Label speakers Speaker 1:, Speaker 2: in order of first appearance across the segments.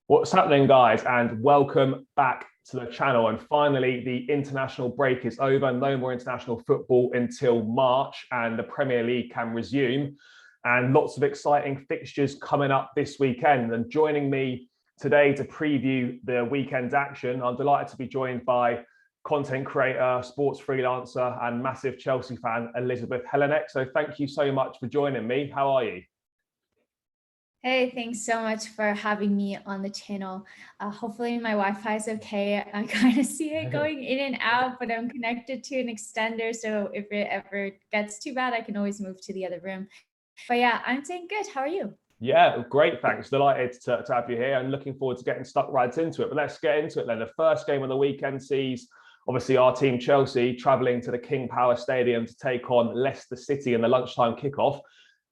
Speaker 1: What's happening, guys, and welcome back to the channel. And finally, the international break is over. No more international football until March, and the Premier League can resume. And lots of exciting fixtures coming up this weekend. And joining me today to preview the weekend's action, I'm delighted to be joined by content creator, sports freelancer, and massive Chelsea fan, Elizabeth Helenek. So thank you so much for joining me. How are you?
Speaker 2: Hey, thanks so much for having me on the channel. Hopefully my Wi-Fi is okay. I kind of see it going in and out, but I'm connected to an extender. So if it ever gets too bad, I can always move to the other room. But yeah, I'm doing good. How are you?
Speaker 1: Yeah, great. Thanks. Delighted to have you here and looking forward to getting stuck right into it. But let's get into it then. The first game of the weekend sees obviously our team Chelsea travelling to the King Power Stadium to take on Leicester City in the lunchtime kickoff.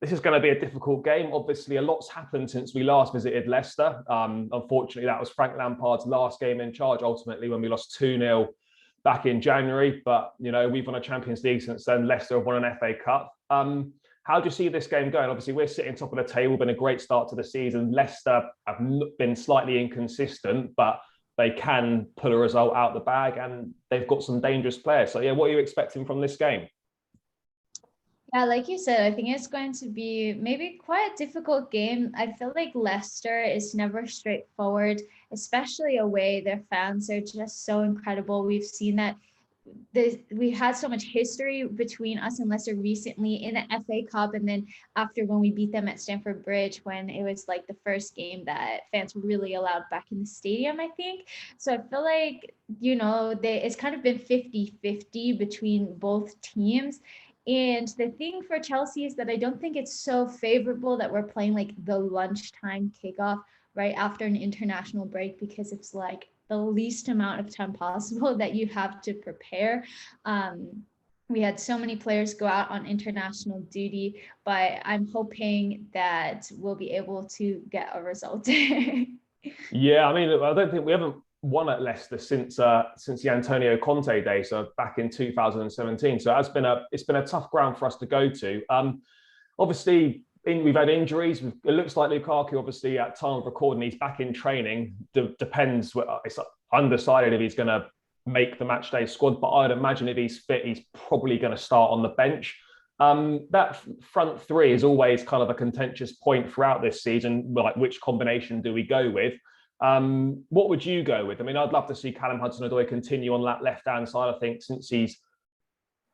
Speaker 1: This is going to be a difficult game. Obviously, a lot's happened since we last visited Leicester. Unfortunately, that was Frank Lampard's last game in charge, ultimately, when we lost 2-0 back in January. But, you know, we've won a Champions League since then. Leicester have won an FA Cup. How do you see this game going? Obviously, we're sitting top of the table, been a great start to the season. Leicester have been slightly inconsistent, but they can pull a result out the bag and they've got some dangerous players. So, yeah, what are you expecting from this game?
Speaker 2: Yeah, like you said, I think it's going to be maybe quite a difficult game. I feel like Leicester is never straightforward, especially away. Their fans are just so incredible. We've seen that we've had so much history between us and Leicester recently in the FA Cup, and then after when we beat them at Stamford Bridge, when it was like the first game that fans were really allowed back in the stadium, I think. So I feel like, it's kind of been 50-50 between both teams. And the thing for Chelsea is that I don't think it's so favorable that we're playing like the lunchtime kickoff right after an international break, because it's like the least amount of time possible that you have to prepare. We had so many players go out on international duty, but I'm hoping that we'll be able to get a result.
Speaker 1: Yeah, I mean, I don't think we haven't won at Leicester since the Antonio Conte days, so back in 2017. So it's been a tough ground for us to go to. Obviously, we've had injuries. It looks like Lukaku, obviously, at time of recording, he's back in training. Depends. It's undecided if he's going to make the matchday squad, but I'd imagine if he's fit, he's probably going to start on the bench. That front three is always kind of a contentious point throughout this season. Like, which combination do we go with? What would you go with? I mean, I'd love to see Callum Hudson-Odoi continue on that left-hand side. I think since he's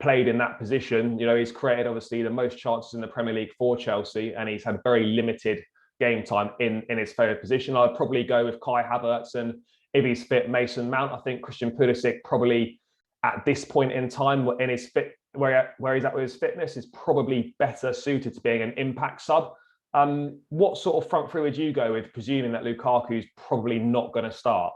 Speaker 1: played in that position, you know, he's created obviously the most chances in the Premier League for Chelsea, and he's had very limited game time in his favourite position. I'd probably go with Kai Havertz, and if he's fit, Mason Mount. I think Christian Pulisic probably at this point in time in his fit, where he's at with his fitness, is probably better suited to being an impact sub. What sort of front three would you go with, presuming that Lukaku's probably not going to start?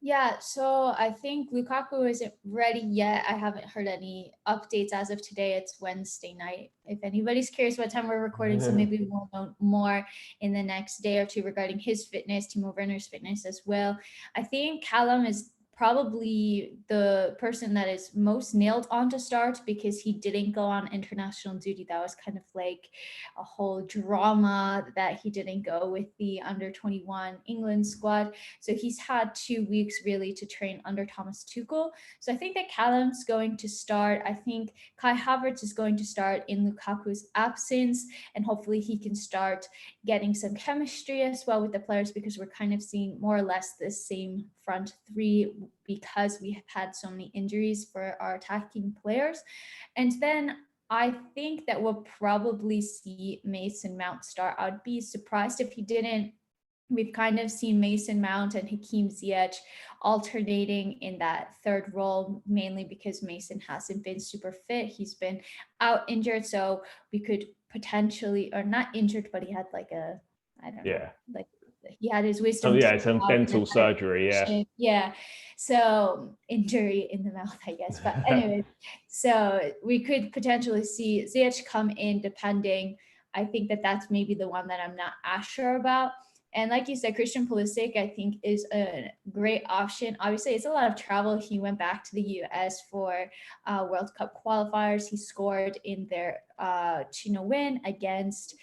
Speaker 2: Yeah, so I think Lukaku isn't ready yet. I haven't heard any updates as of today. It's Wednesday night. If anybody's curious what time we're recording, so maybe we'll know more in the next day or two regarding his fitness, Timo Werner's fitness as well. I think Callum is probably the person that is most nailed on to start, because he didn't go on international duty. That was kind of like a whole drama that he didn't go with the under 21 England squad. So he's had 2 weeks really to train under Thomas Tuchel. So I think that Callum's going to start. I think Kai Havertz is going to start in Lukaku's absence, and hopefully he can start getting some chemistry as well with the players, because we're kind of seeing more or less the same front three because we have had so many injuries for our attacking players. And then I think that we'll probably see Mason Mount start. I'd be surprised if he didn't. We've kind of seen Mason Mount and Hakeem Ziyech alternating in that third role, mainly because Mason hasn't been super fit. He's been out injured, so we could potentially, or not injured, but he had like a, I don't know, like he had his wisdom.
Speaker 1: So yeah, it's some dental surgery. Yeah.
Speaker 2: Yeah. So injury in the mouth, I guess. But anyway, so we could potentially see Ziyech come in depending. I think that that's maybe the one that I'm not as sure about. And like you said, Christian Pulisic, I think, is a great option. Obviously, it's a lot of travel. He went back to the US for World Cup qualifiers. He scored in their 2-0 win against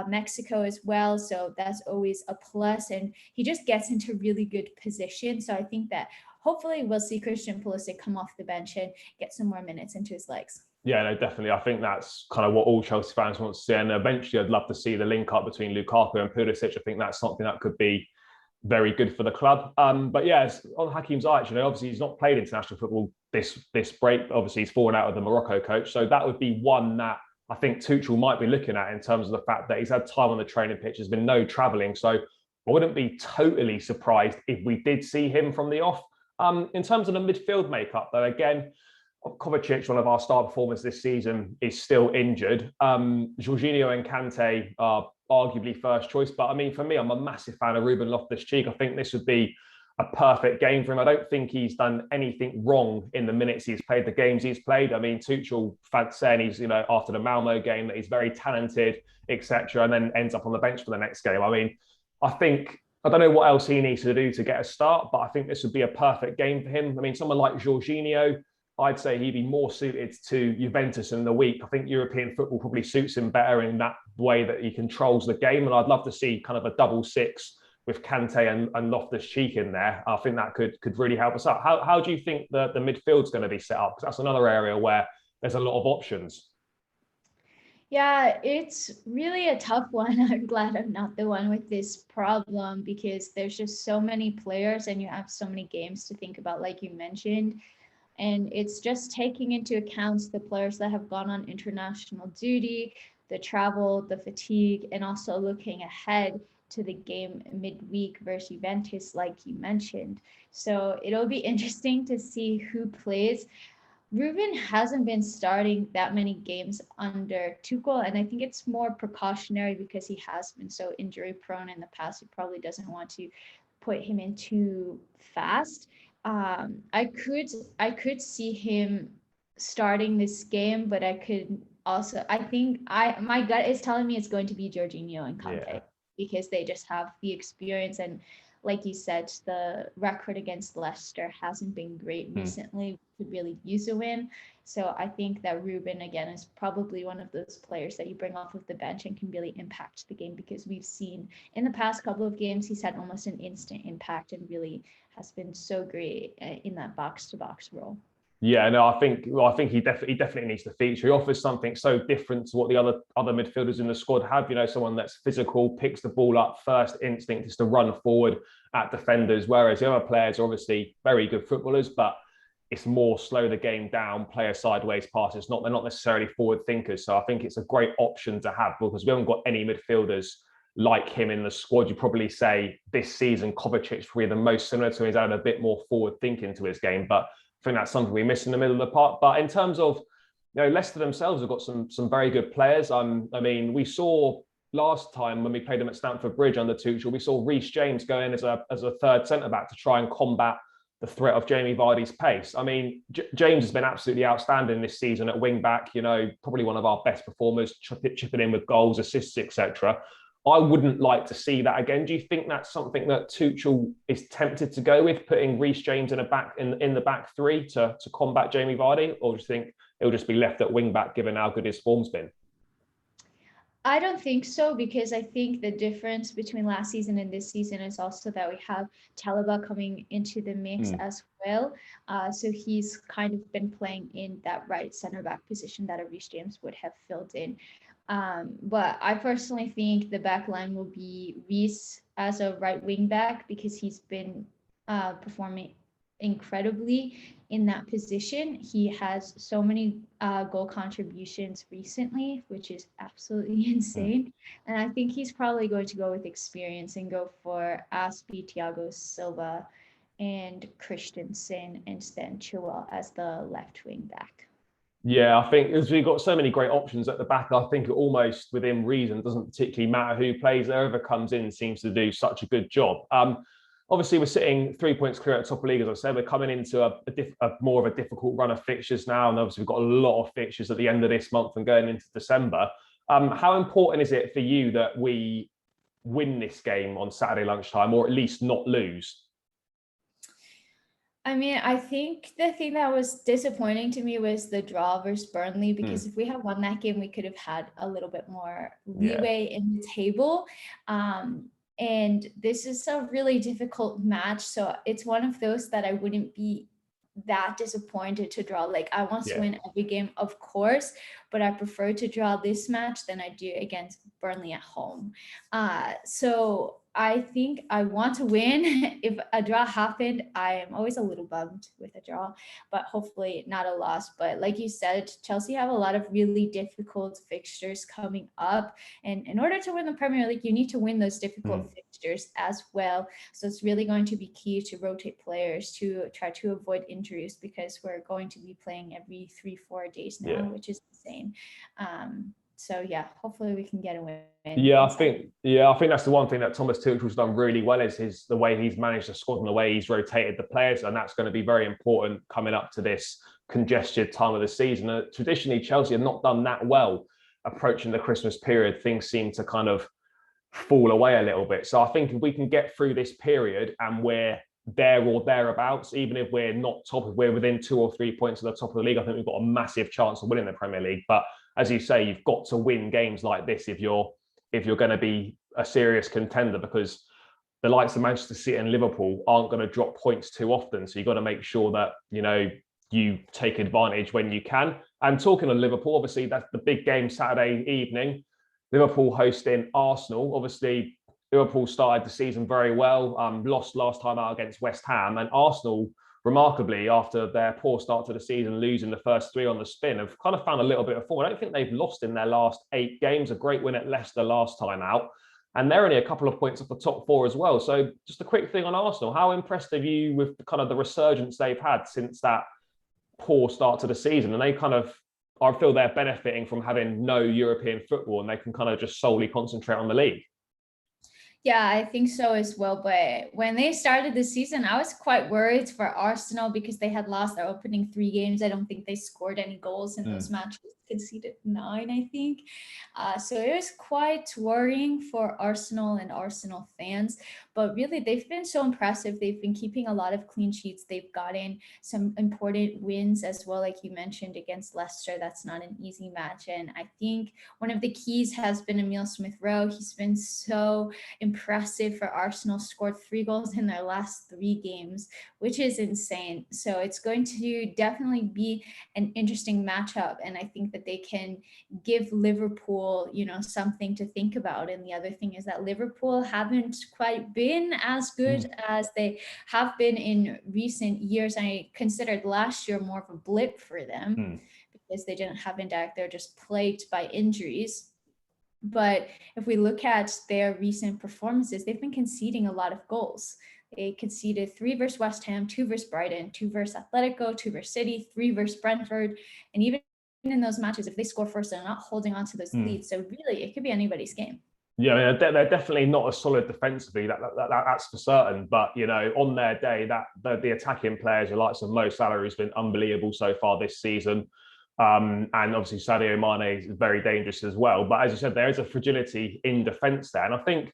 Speaker 2: Mexico as well. So that's always a plus. And he just gets into really good position. So I think that hopefully we'll see Christian Pulisic come off the bench and get some more minutes into his legs.
Speaker 1: Yeah, no, definitely. I think that's kind of what all Chelsea fans want to see. And eventually I'd love to see the link up between Lukaku and Pulisic. I think that's something that could be very good for the club. But yeah, on Hakim Ziyech, obviously he's not played international football this break. Obviously he's fallen out with the Morocco coach. So that would be one that I think Tuchel might be looking at in terms of the fact that he's had time on the training pitch. There's been no travelling. So I wouldn't be totally surprised if we did see him from the off. In terms of the midfield makeup, though, again, Kovacic, one of our star performers this season, is still injured. Jorginho and Kante are arguably first choice. But I mean, for me, I'm a massive fan of Ruben Loftus-Cheek. I think this would be a perfect game for him. I don't think he's done anything wrong in the minutes he's played, the games he's played. I mean, Tuchel saying he's, after the Malmo game, that he's very talented, etc., and then ends up on the bench for the next game. I mean, I don't know what else he needs to do to get a start, but I think this would be a perfect game for him. I mean, someone like Jorginho, I'd say he'd be more suited to Juventus in the week. I think European football probably suits him better in that way that he controls the game. And I'd love to see kind of a double six with Kante and Loftus-Cheek in there. I think that could really help us out. How do you think the midfield's going to be set up? Because that's another area where there's a lot of options.
Speaker 2: Yeah, it's really a tough one. I'm glad I'm not the one with this problem because there's just so many players and you have so many games to think about, like you mentioned. And it's just taking into account the players that have gone on international duty, the travel, the fatigue, and also looking ahead to the game midweek versus Juventus, like you mentioned. So it'll be interesting to see who plays. Ruben hasn't been starting that many games under Tuchel, and I think it's more precautionary because he has been so injury prone in the past. He probably doesn't want to put him in too fast. I could see him starting this game, but I think my gut is telling me it's going to be Jorginho and Conte because they just have the experience, and like you said, the record against Leicester hasn't been great recently. We could really use a win. So I think that Ruben, again, is probably one of those players that you bring off of the bench and can really impact the game because we've seen in the past couple of games, he's had almost an instant impact and really has been so great in that box-to-box role.
Speaker 1: Yeah, no, I think he definitely needs to feature. He offers something so different to what the other midfielders in the squad have. Someone that's physical, picks the ball up, first instinct is to run forward at defenders, whereas the other players are obviously very good footballers, but it's more slow the game down, play a sideways pass. They're not necessarily forward thinkers. So I think it's a great option to have because we haven't got any midfielders like him in the squad. You probably say this season Kovacic probably the most similar to him. He's added a bit more forward thinking to his game, but I think that's something we miss in the middle of the park. But in terms of, Leicester themselves have got some very good players. I mean, we saw last time when we played them at Stamford Bridge under Tuchel, we saw Reece James go in as a third centre-back to try and combat the threat of Jamie Vardy's pace. I mean, James has been absolutely outstanding this season at wing-back, probably one of our best performers, chipping in with goals, assists, etc. I wouldn't like to see that again. Do you think that's something that Tuchel is tempted to go with, putting Reece James in the back three to combat Jamie Vardy, or do you think it'll just be left at wing back given how good his form's been?
Speaker 2: I don't think so because I think the difference between last season and this season is also that we have Talaba coming into the mix as well. So he's kind of been playing in that right center back position that a Reece James would have filled in. But I personally think the back line will be Reece as a right wing back because he's been performing incredibly in that position. He has so many goal contributions recently, which is absolutely insane. And I think he's probably going to go with experience and go for Aspi, Thiago Silva, and Christensen instead Chilwell as the left wing back.
Speaker 1: Yeah, I think as we've got so many great options at the back, I think it almost within reason doesn't particularly matter who plays. Whoever comes in seems to do such a good job. Obviously, we're sitting 3 points clear at top of the league, as I said. We're coming into a more of a difficult run of fixtures now, and obviously we've got a lot of fixtures at the end of this month and going into December. How important is it for you that we win this game on Saturday lunchtime, or at least not lose?
Speaker 2: I mean, I think the thing that was disappointing to me was the draw versus Burnley, because if we had won that game, we could have had a little bit more leeway in the table. And this is a really difficult match. So it's one of those that I wouldn't be that disappointed to draw. Like, I want to win every game, of course, but I prefer to draw this match than I do against Burnley at home. So I think I want to win. If a draw happened, I am always a little bummed with a draw, but hopefully not a loss. But like you said, Chelsea have a lot of really difficult fixtures coming up. And in order to win the Premier League, you need to win those difficult fixtures as well. So it's really going to be key to rotate players to try to avoid injuries, because we're going to be playing every 3-4 days now, which is insane. So yeah, hopefully we can get a win.
Speaker 1: I think that's the one thing that Thomas Tuchel's done really well, is the way he's managed the squad and the way he's rotated the players, and that's going to be very important coming up to this congested time of the season. Traditionally, Chelsea have not done that well approaching the Christmas period. Things seem to kind of fall away a little bit. So I think if we can get through this period and we're there or thereabouts, even if we're not top, if we're within 2 or 3 points of the top of the league, I think we've got a massive chance of winning the Premier League. But as you say, you've got to win games like this if you're going to be a serious contender, because the likes of Manchester City and Liverpool aren't going to drop points too often. So you've got to make sure that, you take advantage when you can. And talking of Liverpool, obviously that's the big game Saturday evening. Liverpool hosting Arsenal. Obviously, Liverpool started the season very well, lost last time out against West Ham, and Arsenal, remarkably, after their poor start to the season, losing the first 3 on the spin, have kind of found a little bit of form. I don't think they've lost in their last 8 games. A great win at Leicester last time out, and they're only a couple of points off the top 4 as well. So just a quick thing on Arsenal. How impressed are you with kind of the resurgence they've had since that poor start to the season? And they kind of, I feel they're benefiting from having no European football, and they can kind of just solely concentrate on the league.
Speaker 2: Yeah, I think so as well. But when they started the season, I was quite worried for Arsenal because they had lost their opening 3 games. I don't think they scored any goals in those matches, conceded 9, I think. So it was quite worrying for Arsenal and Arsenal fans. But really, they've been so impressive. They've been keeping a lot of clean sheets. They've gotten some important wins as well, like you mentioned, against Leicester. That's not an easy match. And I think one of the keys has been Emile Smith-Rowe. He's been so impressive for Arsenal, scored 3 goals in their last 3 games, which is insane. So it's going to definitely be an interesting matchup. And I think that they can give Liverpool, something to think about. And the other thing is that Liverpool haven't quite been as good as they have been in recent years. I considered last year more of a blip for them because they didn't have Indak. They're just plagued by injuries. But if we look at their recent performances, they've been conceding a lot of goals. They conceded 3 versus West Ham, 2 versus Brighton, 2 versus Atletico, 2 versus City, 3 versus Brentford. And even in those matches, if they score first, they're not holding on to those leads. So really, it could be anybody's game.
Speaker 1: Yeah, I mean, they're definitely not as solid defensively. That's for certain. But on their day, the attacking players, the likes of Mo Salah, has been unbelievable so far this season, and obviously Sadio Mane is very dangerous as well. But as you said, there is a fragility in defence there, and I think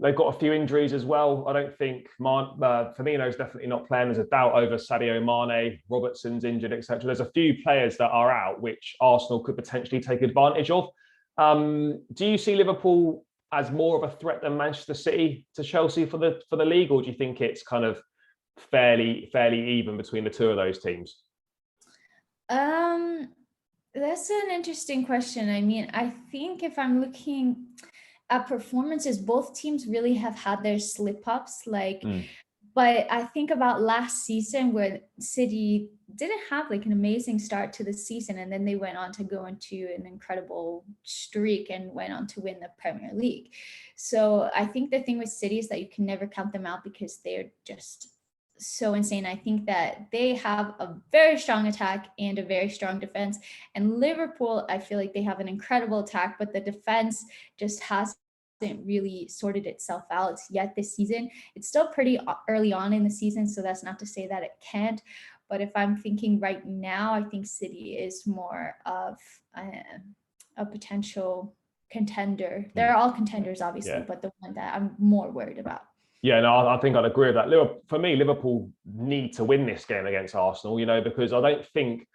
Speaker 1: they've got a few injuries as well. I don't think Firmino's definitely not playing. There's a doubt over Sadio Mane. Robertson's injured, etc. There's a few players that are out, which Arsenal could potentially take advantage of. Do you see Liverpool as more of a threat than Manchester City to Chelsea for the league, or do you think it's kind of fairly even between the 2 of those teams?
Speaker 2: That's an interesting question. I mean, I think if I'm looking at performances, both teams really have had their slip-ups. But I think about last season where City didn't have an amazing start to the season, and then they went on to go into an incredible streak and went on to win the Premier League. So I think the thing with City is that you can never count them out because they're just so insane. I think that they have a very strong attack and a very strong defense. And Liverpool, I feel like they have an incredible attack, but the defense just hasn't really sorted itself out yet this season. It's still pretty early on in the season, so that's not to say that it can't. But if I'm thinking right now, I think City is more of a potential contender. They're all contenders, obviously,
Speaker 1: Yeah.
Speaker 2: but the one that I'm more worried about.
Speaker 1: Yeah, no, I think I'd agree with that. Liverpool, for me, Liverpool need to win this game against Arsenal, because I don't think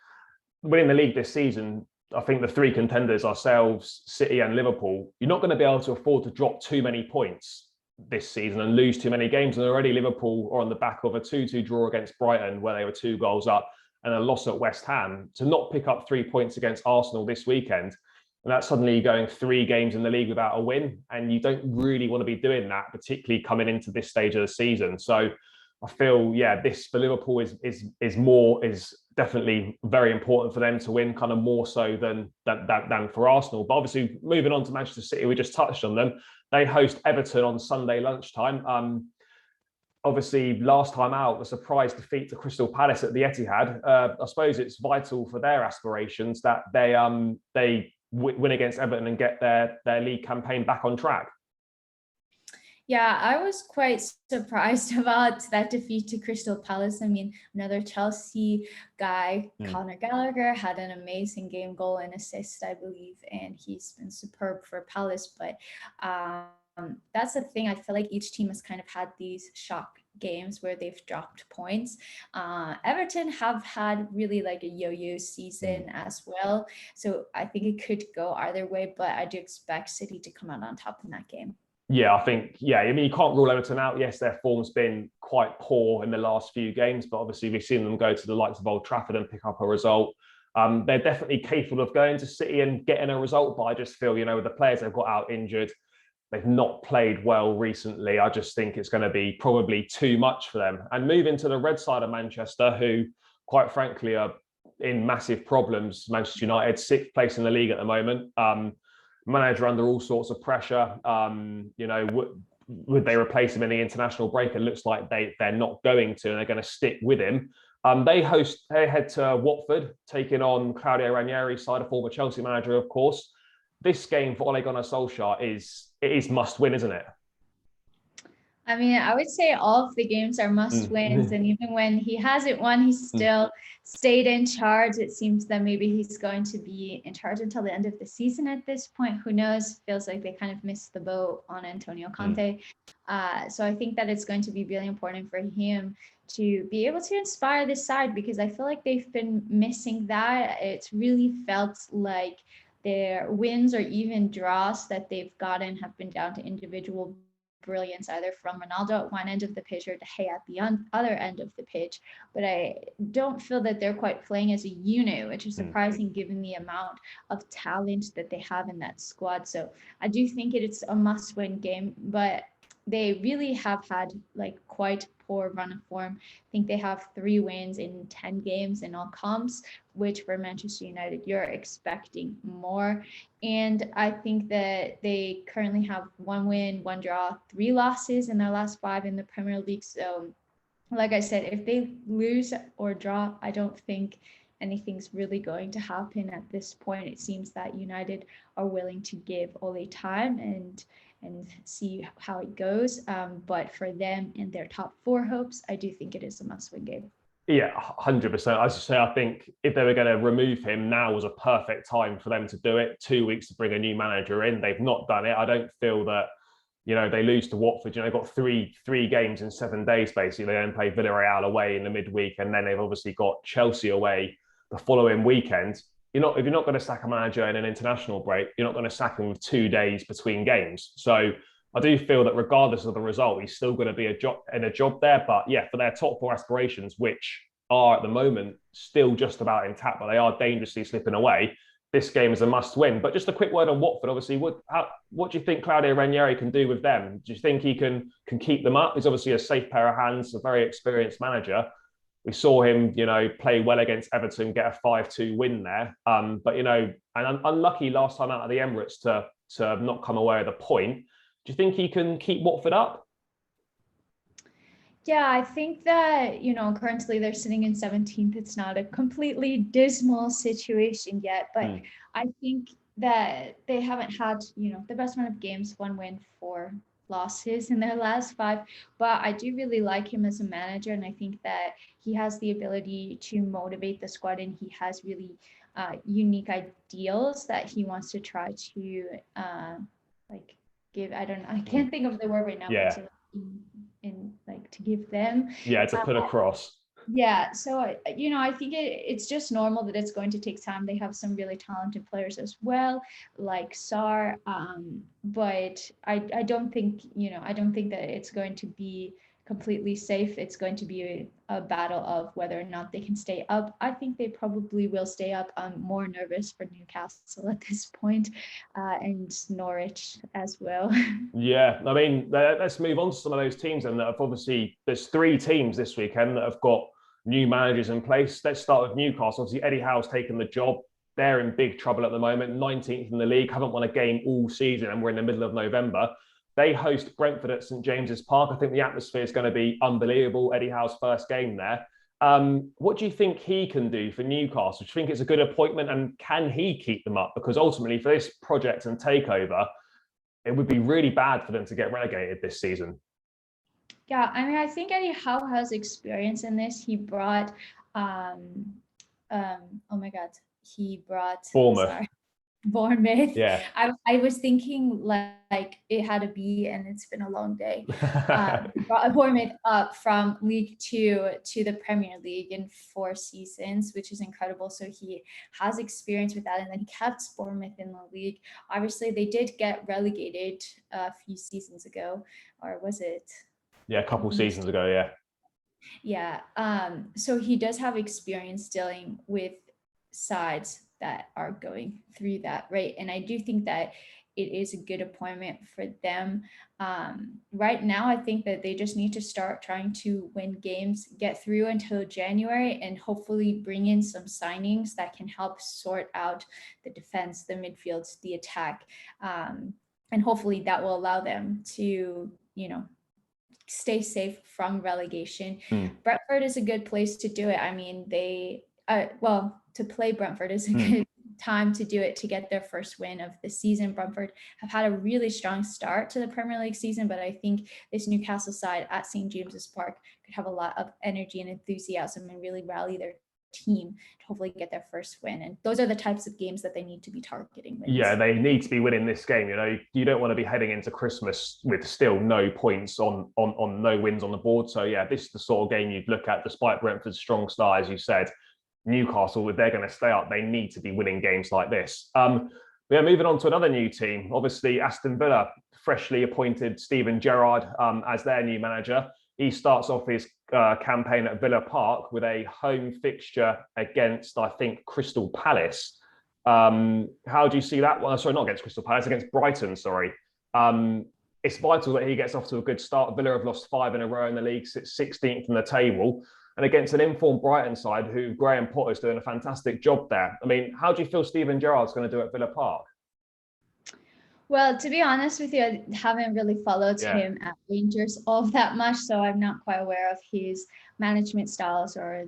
Speaker 1: winning the league this season, I think the three contenders, ourselves, City and Liverpool, you're not going to be able to afford to drop too many points this season and lose too many games. And already Liverpool are on the back of a 2-2 draw against Brighton, where they were 2 goals up, and a loss at West Ham. To not pick up 3 points against Arsenal this weekend, and that's suddenly going 3 games in the league without a win. And you don't really want to be doing that, particularly coming into this stage of the season. So I feel, this for Liverpool is definitely very important for them to win, kind of more so than for Arsenal. But obviously, moving on to Manchester City, we just touched on them. They host Everton on Sunday lunchtime. Obviously, last time out, the surprise defeat to Crystal Palace at the Etihad. I suppose it's vital for their aspirations that they win against Everton and get their league campaign back on track.
Speaker 2: Yeah, I was quite surprised about that defeat to Crystal Palace. I mean, another Chelsea guy, Conor Gallagher, had an amazing game, goal and assist, I believe, and he's been superb for Palace. But that's the thing. I feel like each team has kind of had these shock games where they've dropped points. Everton have had really like a yo-yo season as well. So I think it could go either way, but I do expect City to come out on top in that game.
Speaker 1: Yeah, I think, I mean, you can't rule Everton out. Yes, their form's been quite poor in the last few games, but obviously we've seen them go to the likes of Old Trafford and pick up a result. They're definitely capable of going to City and getting a result, but I just feel, with the players they've got out injured, they've not played well recently. I just think it's going to be probably too much for them. And moving to the red side of Manchester, who, quite frankly, are in massive problems. Manchester United, 6th place in the league at the moment. Manager under all sorts of pressure. Would they replace him in the international break? It looks like they're not going to, and they're going to stick with him. They head to Watford, taking on Claudio Ranieri's side, a former Chelsea manager, of course. This game for Ole Gunnar Solskjaer is must win, isn't it?
Speaker 2: I mean, I would say all of the games are must wins. And even when he hasn't won, he's still stayed in charge. It seems that maybe he's going to be in charge until the end of the season at this point. Who knows? Feels like they kind of missed the boat on Antonio Conte. So I think that it's going to be really important for him to be able to inspire this side, because I feel like they've been missing that. It's really felt like their wins or even draws that they've gotten have been down to individual brilliance, either from Ronaldo at one end of the pitch or De Gea at the other end of the pitch. But I don't feel that they're quite playing as a unit, which is surprising given the amount of talent that they have in that squad. So I do think it's a must-win game, but they really have had like quite poor run of form. I think they have 3 wins in 10 games in all comps, which for Manchester United, you're expecting more. And I think that they currently have 1 win, 1 draw, 3 losses in their last 5 in the Premier League. So like I said, if they lose or draw, I don't think anything's really going to happen at this point. It seems that United are willing to give Ole time and see how it goes. But for them and their top 4 hopes, I do think it is a must-win game.
Speaker 1: Yeah, 100%. As you say, I think if they were going to remove him, now was a perfect time for them to do it. 2 weeks to bring a new manager in. They've not done it. I don't feel that, they lose to Watford. They've got three games in 7 days, basically. They then play Villarreal away in the midweek, and then they've obviously got Chelsea away the following weekend. If you're not going to sack a manager in an international break, you're not going to sack him with 2 days between games. So I do feel that regardless of the result, he's still going to be in a job there. But yeah, for their top 4 aspirations, which are at the moment still just about intact, but they are dangerously slipping away, this game is a must win. But just a quick word on Watford. Obviously, what do you think Claudio Ranieri can do with them? Do you think he can keep them up? He's obviously a safe pair of hands, a very experienced manager. We saw him, play well against Everton, get a 5-2 win there. But, and unlucky last time out of the Emirates to not come away with a point. Do you think he can keep Watford up?
Speaker 2: Yeah, I think that, currently they're sitting in 17th. It's not a completely dismal situation yet, but I think that they haven't had, the best run of games, 1 win, 4 losses in their last 5. But I do really like him as a manager, and I think that he has the ability to motivate the squad, and he has really unique ideals that he wants to try to like give. I don't know, I can't think of the word right now, but to like to give them.
Speaker 1: To put across.
Speaker 2: Yeah, so I think it's just normal that it's going to take time. They have some really talented players as well, like Sar, but I don't think that it's going to be completely safe. It's going to be a battle of whether or not they can stay up. I think they probably will stay up. I'm more nervous for Newcastle at this point, and Norwich as well.
Speaker 1: Yeah, I mean, let's move on to some of those teams then that have obviously, there's 3 teams this weekend that have got new managers in place. Let's start with Newcastle. Obviously, Eddie Howe's taken the job. They're in big trouble at the moment, 19th in the league, haven't won a game all season, and we're in the middle of November. They host Brentford at St James's Park. I think the atmosphere is going to be unbelievable. Eddie Howe's first game there. What do you think he can do for Newcastle? Do you think it's a good appointment, and can he keep them up? Because ultimately, for this project and takeover, it would be really bad for them to get relegated this season.
Speaker 2: Yeah, I mean, I think Eddie Howe has experience in this. He brought, oh my God, he brought Bournemouth.
Speaker 1: Yeah.
Speaker 2: I was thinking like it had to be, and it's been a long day. Brought Bournemouth up from League Two to the Premier League in 4 seasons, which is incredible. So he has experience with that, and then he kept Bournemouth in the league. Obviously, they did get relegated a few seasons ago, or was it?
Speaker 1: Yeah, a couple seasons ago, yeah.
Speaker 2: Yeah. So he does have experience dealing with sides that are going through that, right? And I do think that it is a good appointment for them. Right now, I think that they just need to start trying to win games, get through until January, and hopefully bring in some signings that can help sort out the defense, the midfield, the attack. And hopefully that will allow them to, stay safe from relegation. Brentford is a good place to do it. I mean, to play Brentford is a good time to do it, to get their first win of the season. Brentford have had a really strong start to the Premier League season, but I think this Newcastle side at St James's Park could have a lot of energy and enthusiasm and really rally their team to hopefully get their first win. And those are the types of games that they need to be targeting wins.
Speaker 1: Yeah, they need to be winning this game. You don't want to be heading into Christmas with still no points on no wins on the board. So yeah, this is the sort of game you'd look at, despite Brentford's strong start, as you said. Newcastle, if they're going to stay up, they need to be winning games like this. Moving on to another new team. Obviously, Aston Villa freshly appointed Steven Gerrard as their new manager. He starts off his campaign at Villa Park with a home fixture against, I think, Crystal Palace. How do you see that one? Sorry, not against Crystal Palace, against Brighton, sorry. It's vital that he gets off to a good start. Villa have lost 5 in a row in the league, sits 16th in the table, and against an informed Brighton side who Graham Potter's doing a fantastic job there. I mean, how do you feel Steven Gerrard's going to do at Villa Park?
Speaker 2: Well, to be honest with you, I haven't really followed him at Rangers all that much, so I'm not quite aware of his management styles or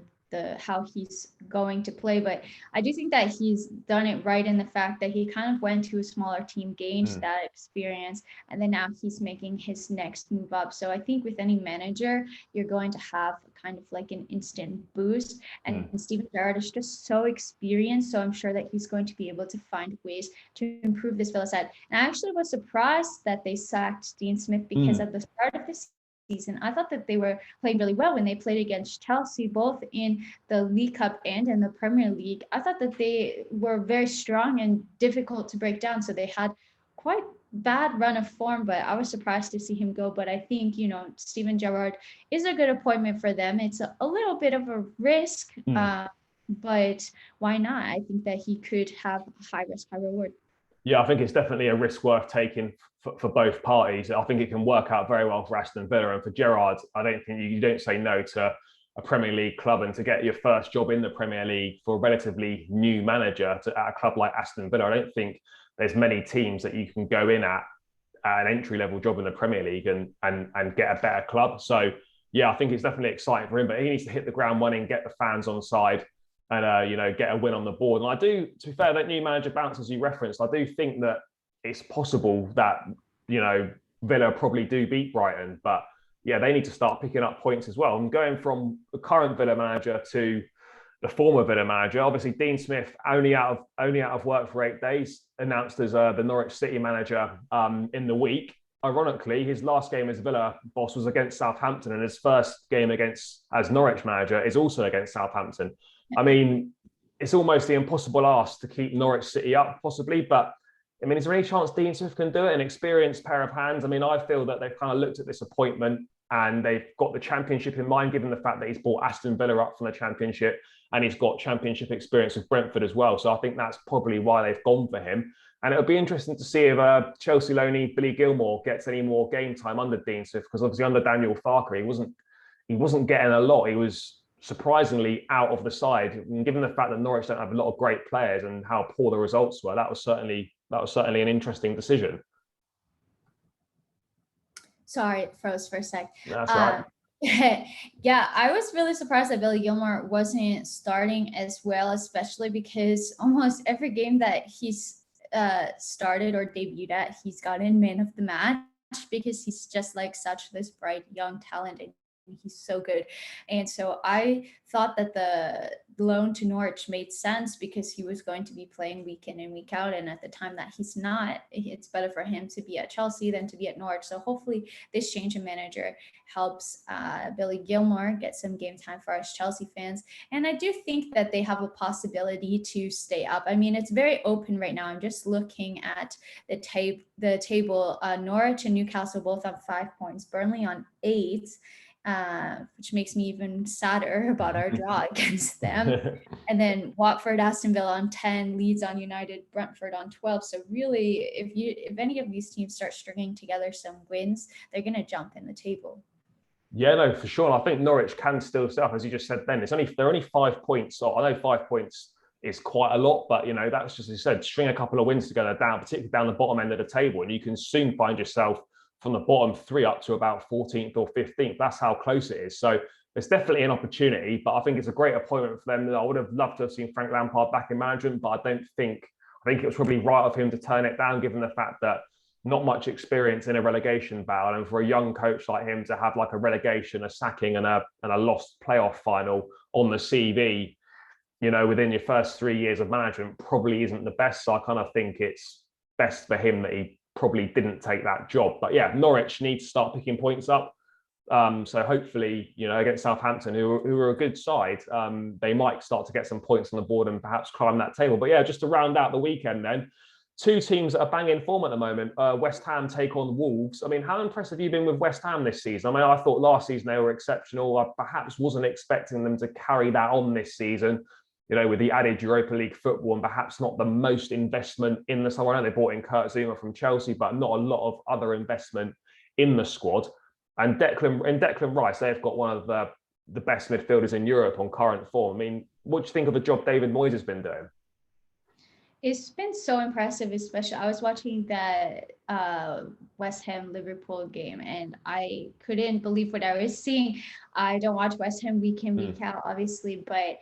Speaker 2: how he's going to play. But I do think that he's done it right in the fact that he kind of went to a smaller team, gained that experience, and then now he's making his next move up. So I think with any manager, you're going to have kind of like an instant boost. And Steven Gerrard is just so experienced, so I'm sure that he's going to be able to find ways to improve this Villa side. And I actually was surprised that they sacked Dean Smith, because at the start of this season, I thought that they were playing really well when they played against Chelsea, both in the League Cup and in the Premier League. I thought that they were very strong and difficult to break down. So they had quite bad run of form, but I was surprised to see him go. But I think, Steven Gerrard is a good appointment for them. It's a little bit of a risk, but why not? I think that he could have a high risk, high reward.
Speaker 1: Yeah, I think it's definitely a risk worth taking for both parties. I think it can work out very well for Aston Villa, and for Gerrard, I don't think you don't say no to a Premier League club, and to get your first job in the Premier League for a relatively new manager at a club like Aston Villa. I don't think there's many teams that you can go in at an entry-level job in the Premier League and get a better club. So yeah, I think it's definitely exciting for him, but he needs to hit the ground running, get the fans on side, and get a win on the board. And I do, to be fair, that new manager bounce, as you referenced, I do think that it's possible that Villa probably do beat Brighton, but yeah, they need to start picking up points as well. And going from the current Villa manager to the former Villa manager. Obviously, Dean Smith only out of work for 8 days, announced as the Norwich City manager in the week. Ironically, his last game as Villa boss was against Southampton, and his first game as Norwich manager is also against Southampton. I mean, it's almost the impossible ask to keep Norwich City up, possibly, but I mean, is there any chance Dean Smith can do it? An experienced pair of hands. I mean, I feel that they've kind of looked at this appointment and they've got the Championship in mind, given the fact that he's brought Aston Villa up from the Championship and he's got Championship experience with Brentford as well. So I think that's probably why they've gone for him. And it'll be interesting to see if Chelsea loanee Billy Gilmour gets any more game time under Dean Smith, because obviously under Daniel Farke, he wasn't getting a lot. He was surprisingly out of the side. And given the fact that Norwich don't have a lot of great players and how poor the results were, that was certainly an interesting decision.
Speaker 2: Sorry, it froze for a sec.
Speaker 1: That's right.
Speaker 2: Yeah, I was really surprised that Billy Gilmour wasn't starting as well, especially because almost every game that he's started or debuted at, he's gotten man of the match, because he's just like such this bright young talent and he's so good. And so I thought that the loan to Norwich made sense because he was going to be playing week in and week out, and at the time that he's not, it's better for him to be at Chelsea than to be at Norwich. So hopefully this change in manager helps Billy Gilmour get some game time for us Chelsea fans. And I do think that they have a possibility to stay up. I mean, it's very open right now. I'm just looking at the table. Norwich and Newcastle both have 5 points, Burnley on 8, which makes me even sadder about our draw against them. And then Watford, Aston Villa on 10, Leeds on United, Brentford on 12. So really, if any of these teams start stringing together some wins, they're going to jump in the table.
Speaker 1: Yeah, no, for sure. I think Norwich can still stay up, as you just said, Ben. They're only 5 points. So I know 5 points is quite a lot, but that's just, as you said, string a couple of wins together down, particularly down the bottom end of the table, and you can soon find yourself from the bottom 3 up to about 14th or 15th. That's how close it is. So it's definitely an opportunity, but I think it's a great appointment for them. I would have loved to have seen Frank Lampard back in management, but I think it was probably right of him to turn it down, given the fact that not much experience in a relegation battle, and for a young coach like him to have like a relegation, a sacking, and a lost playoff final on the CV, within your first 3 years of management probably isn't the best. So I kind of think it's best for him that he probably didn't take that job. But yeah, Norwich needs to start picking points up. So hopefully, against Southampton, who are a good side, they might start to get some points on the board and perhaps climb that table. But yeah, just to round out the weekend then, 2 teams that are banging form at the moment. West Ham take on Wolves. I mean, how impressed have you been with West Ham this season? I mean, I thought last season they were exceptional. I perhaps wasn't expecting them to carry that on this season, with the added Europa League football and perhaps not the most investment in the summer. I know they brought in Kurt Zuma from Chelsea, but not a lot of other investment in the squad. And Declan Rice, they've got one of the best midfielders in Europe on current form. I mean, what do you think of the job David Moyes has been doing?
Speaker 2: It's been so impressive, especially I was watching that West Ham Liverpool game and I couldn't believe what I was seeing. I don't watch West Ham week in, week out, obviously, but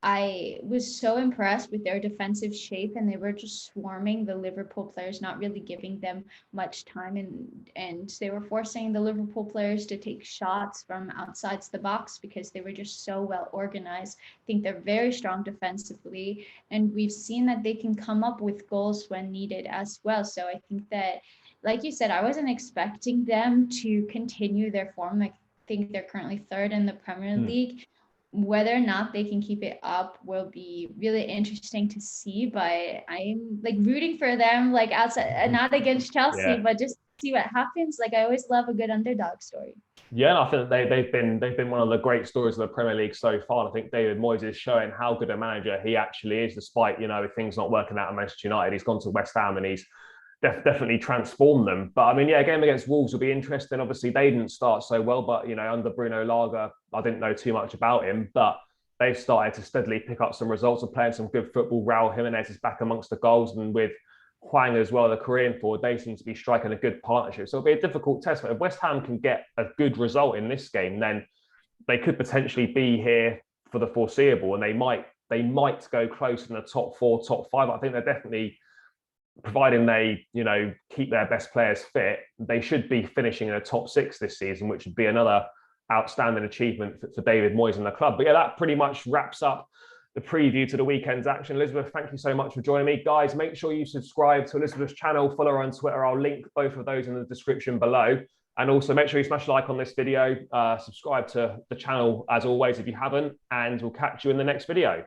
Speaker 2: I was so impressed with their defensive shape, and they were just swarming the Liverpool players, not really giving them much time, and they were forcing the Liverpool players to take shots from outside the box because they were just so well organized. I think they're very strong defensively, and we've seen that they can come up with goals when needed as well. So I think that, like you said, I wasn't expecting them to continue their form. I think they're currently 3rd in the Premier League. Whether or not they can keep it up will be really interesting to see, but I'm like rooting for them, like outside, not against Chelsea, but just see what happens. Like I always love a good underdog story.
Speaker 1: Yeah, and I think they've been one of the great stories of the Premier League so far. I think David Moyes is showing how good a manager he actually is, despite things not working out at Manchester United. He's gone to West Ham and he's definitely transformed them. But I mean, yeah, a game against Wolves will be interesting. Obviously, they didn't start so well, but under Bruno Lage, I didn't know too much about him, but they've started to steadily pick up some results and playing some good football. Raul Jimenez is back amongst the goals, and with Hwang as well, the Korean forward, they seem to be striking a good partnership. So it'll be a difficult test. But if West Ham can get a good result in this game, then they could potentially be here for the foreseeable, and they might go close in the top 4, top 5. I think they're definitely, providing they keep their best players fit, they should be finishing in a top 6 this season, which would be another outstanding achievement for David Moyes and the club. But yeah, that pretty much wraps up the preview to the weekend's action. Elizabeth, thank you so much for joining me. Guys, make sure you subscribe to Elizabeth's channel, follow her on Twitter. I'll link both of those in the description below. And also make sure you smash a like on this video, subscribe to the channel as always if you haven't, and we'll catch you in the next video.